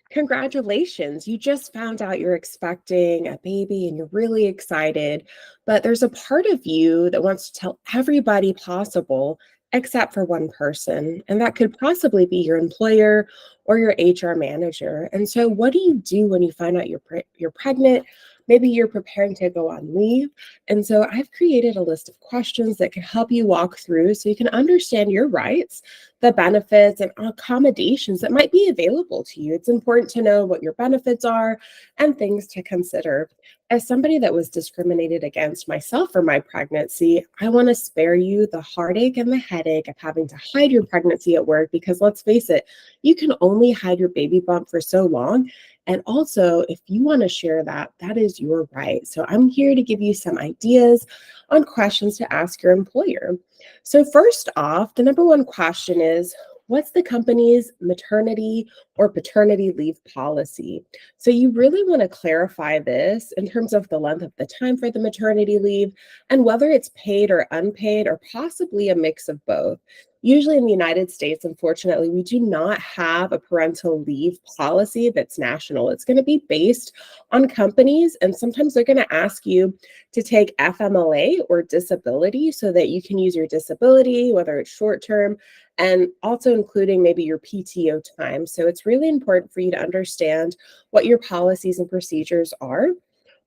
Congratulations. You just found out you're expecting a baby and you're really excited. But there's a part of you that wants to tell everybody possible except for one person. And that could possibly be your employer or your HR manager. And so, what do you do when you find out you're pregnant? Maybe you're preparing to go on leave. And so, I've created a list of questions that can help you walk through so you can understand your rights, the benefits and accommodations that might be available to you. It's important to know what your benefits are and things to consider. As somebody that was discriminated against myself for my pregnancy, I want to spare you the heartache and the headache of having to hide your pregnancy at work because let's face it, you can only hide your baby bump for so long. And also, if you want to share that, that is your right. So I'm here to give you some ideas on questions to ask your employer. So, first off, the number one question is what's the company's maternity or paternity leave policy? So, you really want to clarify this in terms of the length of the time for the maternity leave and whether it's paid or unpaid or possibly a mix of both. Usually in the United States, unfortunately, we do not have a parental leave policy that's national. It's going to be based on companies, and sometimes they're going to ask you to take FMLA or disability so that you can use your disability, whether it's short term, and also including maybe your PTO time. So it's really important for you to understand what your policies and procedures are.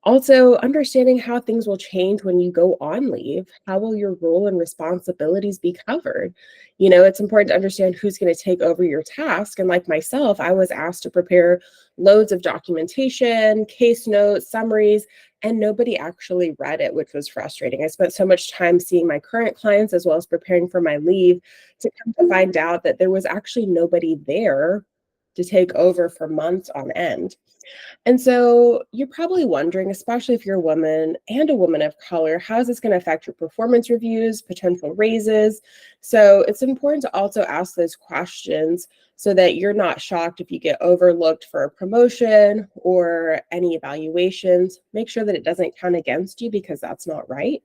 Also, understanding how things will change when you go on leave. How will your role and responsibilities be covered? It's important to understand who's going to take over your task. And like myself, I was asked to prepare loads of documentation, case notes, summaries, and nobody actually read it, which was frustrating. I spent so much time seeing my current clients as well as preparing for my leave to come to find out that there was actually nobody there to take over for months on end. And so you're probably wondering, especially if you're a woman and a woman of color, how is this going to affect your performance reviews, potential raises? So it's important to also ask those questions so that you're not shocked if you get overlooked for a promotion or any evaluations. Make sure that it doesn't count against you because that's not right.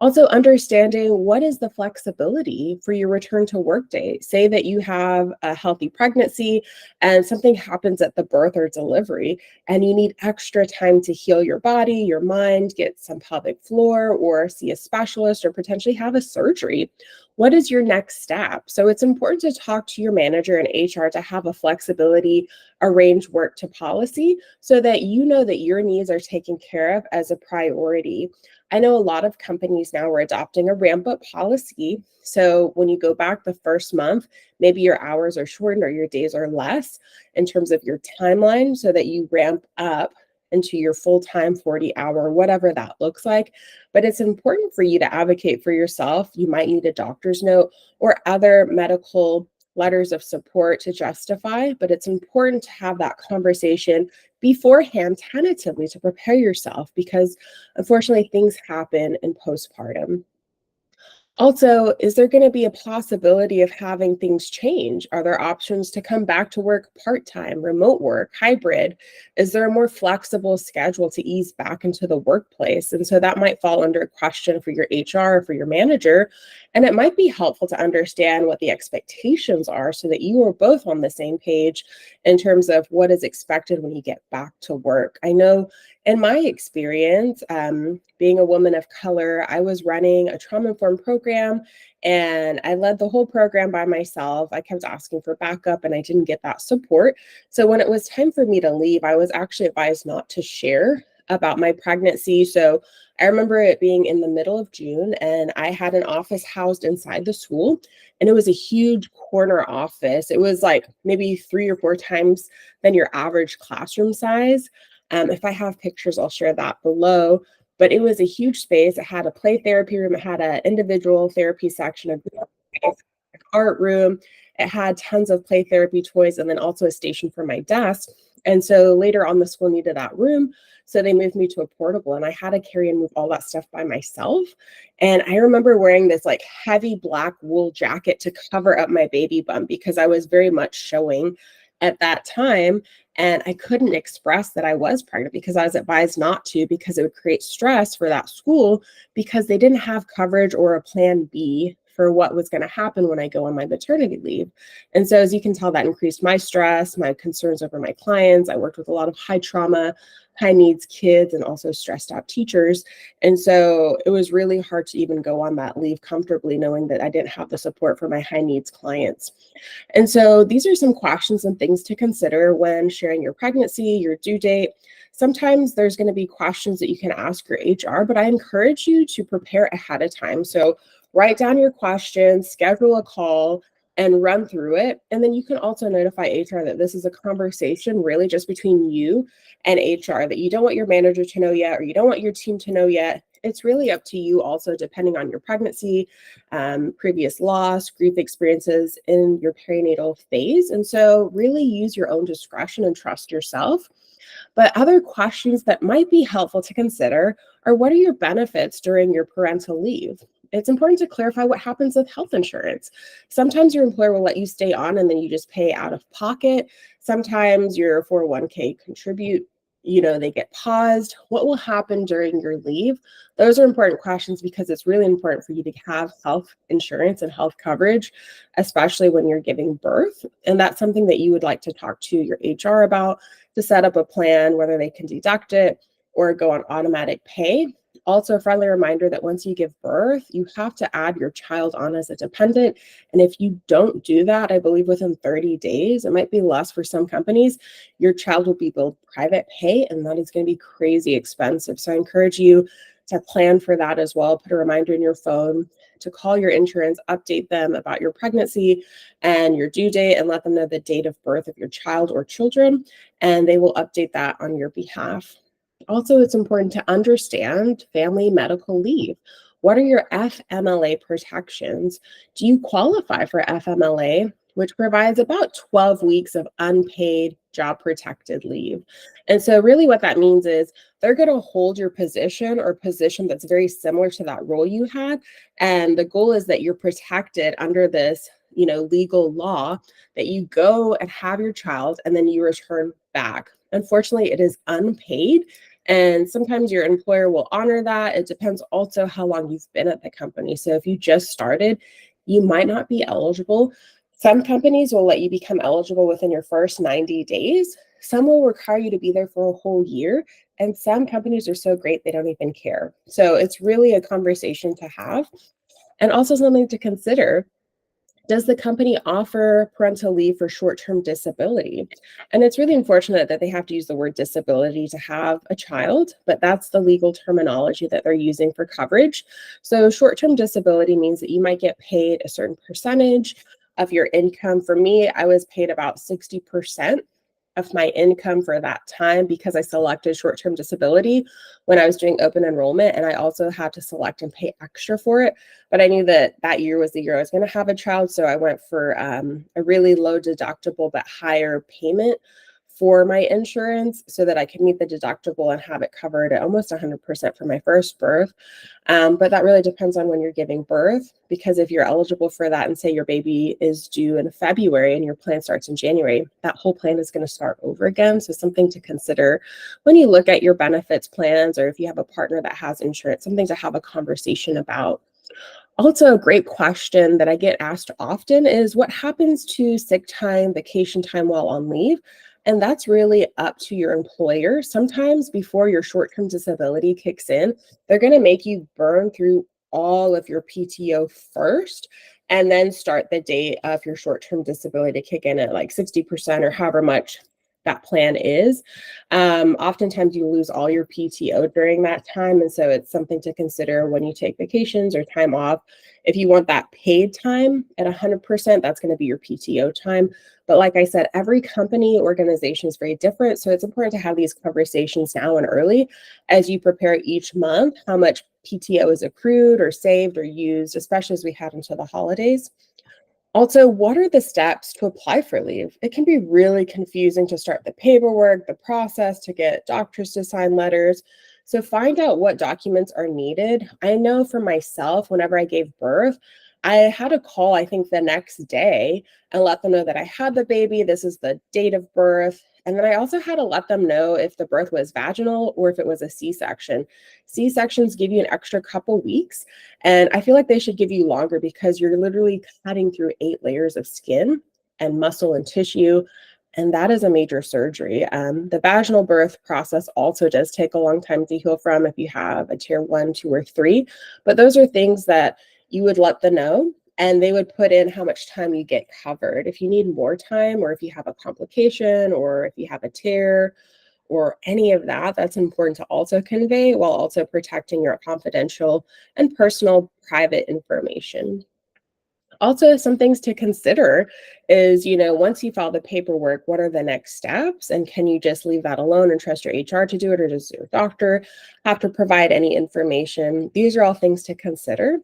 Also, understanding what is the flexibility for your return to work date. Say that you have a healthy pregnancy and something happens at the birth or delivery, and you need extra time to heal your body, your mind, get some pelvic floor, or see a specialist, or potentially have a surgery. What is your next step? So it's important to talk to your manager and HR to have a flexibility arrange work to policy so that you know that your needs are taken care of as a priority. I know a lot of companies now are adopting a ramp up policy. So when you go back the first month, maybe your hours are shortened or your days are less in terms of your timeline so that you ramp up into your full-time 40-hour, whatever that looks like. But it's important for you to advocate for yourself. You might need a doctor's note or other medical letters of support to justify, but it's important to have that conversation beforehand, tentatively, to prepare yourself because unfortunately things happen in postpartum. Also, is there going to be a possibility of having things change? Are there options to come back to work part-time, remote work, hybrid? Is there a more flexible schedule to ease back into the workplace? And so that might fall under a question for your HR or for your manager. And it might be helpful to understand what the expectations are so that you are both on the same page in terms of what is expected when you get back to work. I know in my experience, being a woman of color, I was running a trauma-informed program and I led the whole program by myself. I kept asking for backup and I didn't get that support. So when it was time for me to leave, I was actually advised not to share about my pregnancy. So I remember it being in the middle of June and I had an office housed inside the school and it was a huge corner office. It was like maybe 3 or 4 times than your average classroom size. If I have pictures, I'll share that below. But it was a huge space. It had a play therapy room. It had an individual therapy section, an art room. It had tons of play therapy toys and then also a station for my desk. And so later on, the school needed that room. So they moved me to a portable and I had to carry and move all that stuff by myself. And I remember wearing this like heavy black wool jacket to cover up my baby bump because I was very much showing at that time. And I couldn't express that I was pregnant because I was advised not to because it would create stress for that school because they didn't have coverage or a plan B for what was going to happen when I go on my maternity leave. And so, as you can tell, that increased my stress, my concerns over my clients. I worked with a lot of high trauma, high needs kids, and also stressed out teachers. And so it was really hard to even go on that leave comfortably, knowing that I didn't have the support for my high needs clients. And so these are some questions and things to consider when sharing your pregnancy, your due date. Sometimes there's going to be questions that you can ask your HR, but I encourage you to prepare ahead of time. So write down your questions, schedule a call, and run through it. And then you can also notify HR that this is a conversation really just between you and HR, that you don't want your manager to know yet, or you don't want your team to know yet. It's really up to you also, depending on your pregnancy, previous loss, grief experiences in your perinatal phase. And so really use your own discretion and trust yourself. But other questions that might be helpful to consider are, what are your benefits during your parental leave? It's important to clarify what happens with health insurance. Sometimes your employer will let you stay on and then you just pay out of pocket. Sometimes your 401k contribute, they get paused. What will happen during your leave? Those are important questions because it's really important for you to have health insurance and health coverage, especially when you're giving birth. And that's something that you would like to talk to your HR about, to set up a plan, whether they can deduct it or go on automatic pay. Also, a friendly reminder that once you give birth, you have to add your child on as a dependent. And if you don't do that, I believe within 30 days, it might be less for some companies, your child will be billed private pay, and that is going to be crazy expensive. So I encourage you to plan for that as well. Put a reminder in your phone to call your insurance, update them about your pregnancy and your due date, and let them know the date of birth of your child or children, and they will update that on your behalf. Also, it's important to understand family medical leave. What are your FMLA protections? Do you qualify for FMLA, which provides about 12 weeks of unpaid job protected leave? And so really what that means is they're going to hold your position or position that's very similar to that role you had. And the goal is that you're protected under this, legal law, that you go and have your child and then you return back. Unfortunately, it is unpaid. And sometimes your employer will honor that. It depends also how long you've been at the company. So if you just started, you might not be eligible. Some companies will let you become eligible within your first 90 days. Some will require you to be there for a whole year. And some companies are so great, they don't even care. So it's really a conversation to have. And also something to consider: does the company offer parental leave for short-term disability? And it's really unfortunate that they have to use the word disability to have a child, but that's the legal terminology that they're using for coverage. So short-term disability means that you might get paid a certain percentage of your income. For me, I was paid about 60% of my income for that time because I selected short-term disability when I was doing open enrollment, and I also had to select and pay extra for it. But I knew that that year was the year I was going to have a child, so I went for a really low deductible but higher payment for my insurance so that I could meet the deductible and have it covered at almost 100% for my first birth. But that really depends on when you're giving birth, because if you're eligible for that and say your baby is due in February and your plan starts in January, that whole plan is going to start over again. So something to consider when you look at your benefits plans, or if you have a partner that has insurance, something to have a conversation about. Also, a great question that I get asked often is, what happens to sick time, vacation time while on leave? And that's really up to your employer. Sometimes before your short-term disability kicks in, they're going to make you burn through all of your PTO first, and then start the date of your short-term disability to kick in at like 60% or however much that plan is. Oftentimes you lose all your PTO during that time. And so it's something to consider when you take vacations or time off. If you want that paid time at 100%, that's going to be your PTO time. But like I said, every company organization is very different. So it's important to have these conversations now and early as you prepare each month how much PTO is accrued or saved or used, especially as we head into the holidays. Also, what are the steps to apply for leave? It can be really confusing to start the paperwork, the process to get doctors to sign letters. So find out what documents are needed. I know for myself, whenever I gave birth, I had a call, I think, the next day and let them know that I had the baby. This is the date of birth. And then I also had to let them know if the birth was vaginal or if it was a C-section. C-sections give you an extra couple weeks, and I feel like they should give you longer because you're literally cutting through 8 layers of skin and muscle and tissue, and that is a major surgery. The vaginal birth process also does take a long time to heal from if you have a tier 1, 2, or 3, but those are things that you would let them know, and they would put in how much time you get covered. If you need more time, or if you have a complication, or if you have a tear, or any of that, that's important to also convey while also protecting your confidential and personal private information. Also, some things to consider is, once you file the paperwork, what are the next steps? And can you just leave that alone and trust your HR to do it, or does your doctor have to provide any information? These are all things to consider.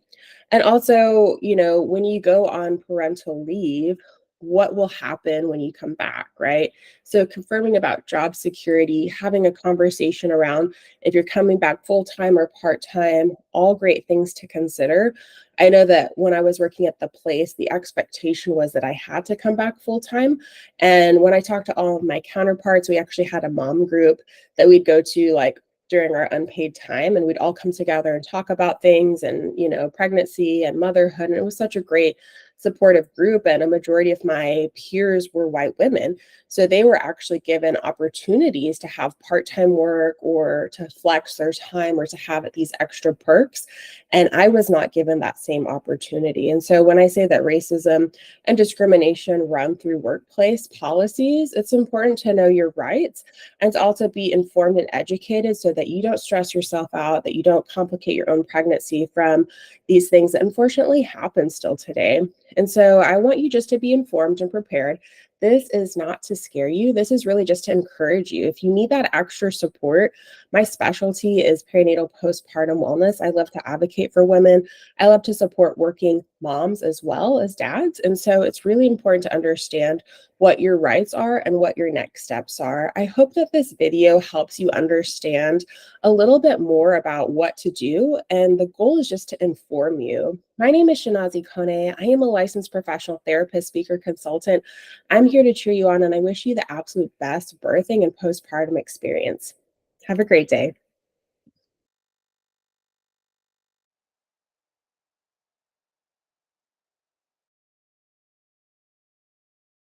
And also, when you go on parental leave, what will happen when you come back, right? So, confirming about job security, having a conversation around if you're coming back full time or part time, all great things to consider. I know that when I was working at the place, the expectation was that I had to come back full time. And when I talked to all of my counterparts, we actually had a mom group that we'd go to like during our unpaid time, and we'd all come together and talk about things and, pregnancy and motherhood. And it was such a great supportive group. And a majority of my peers were white women. So they were actually given opportunities to have part time work or to flex their time or to have these extra perks. And I was not given that same opportunity. And so when I say that racism and discrimination run through workplace policies, it's important to know your rights and to also be informed and educated so that you don't stress yourself out, that you don't complicate your own pregnancy from these things that unfortunately happen still today. And so I want you just to be informed and prepared. This is not to scare you. This is really just to encourage you. If you need that extra support, my specialty is perinatal postpartum wellness. I love to advocate for women. I love to support working moms as well as dads. And so it's really important to understand what your rights are and what your next steps are. I hope that this video helps you understand a little bit more about what to do. And the goal is just to inform you. My name is Shanazi Kone. I am a licensed professional therapist, speaker, consultant. I'm here to cheer you on, and I wish you the absolute best birthing and postpartum experience. Have a great day.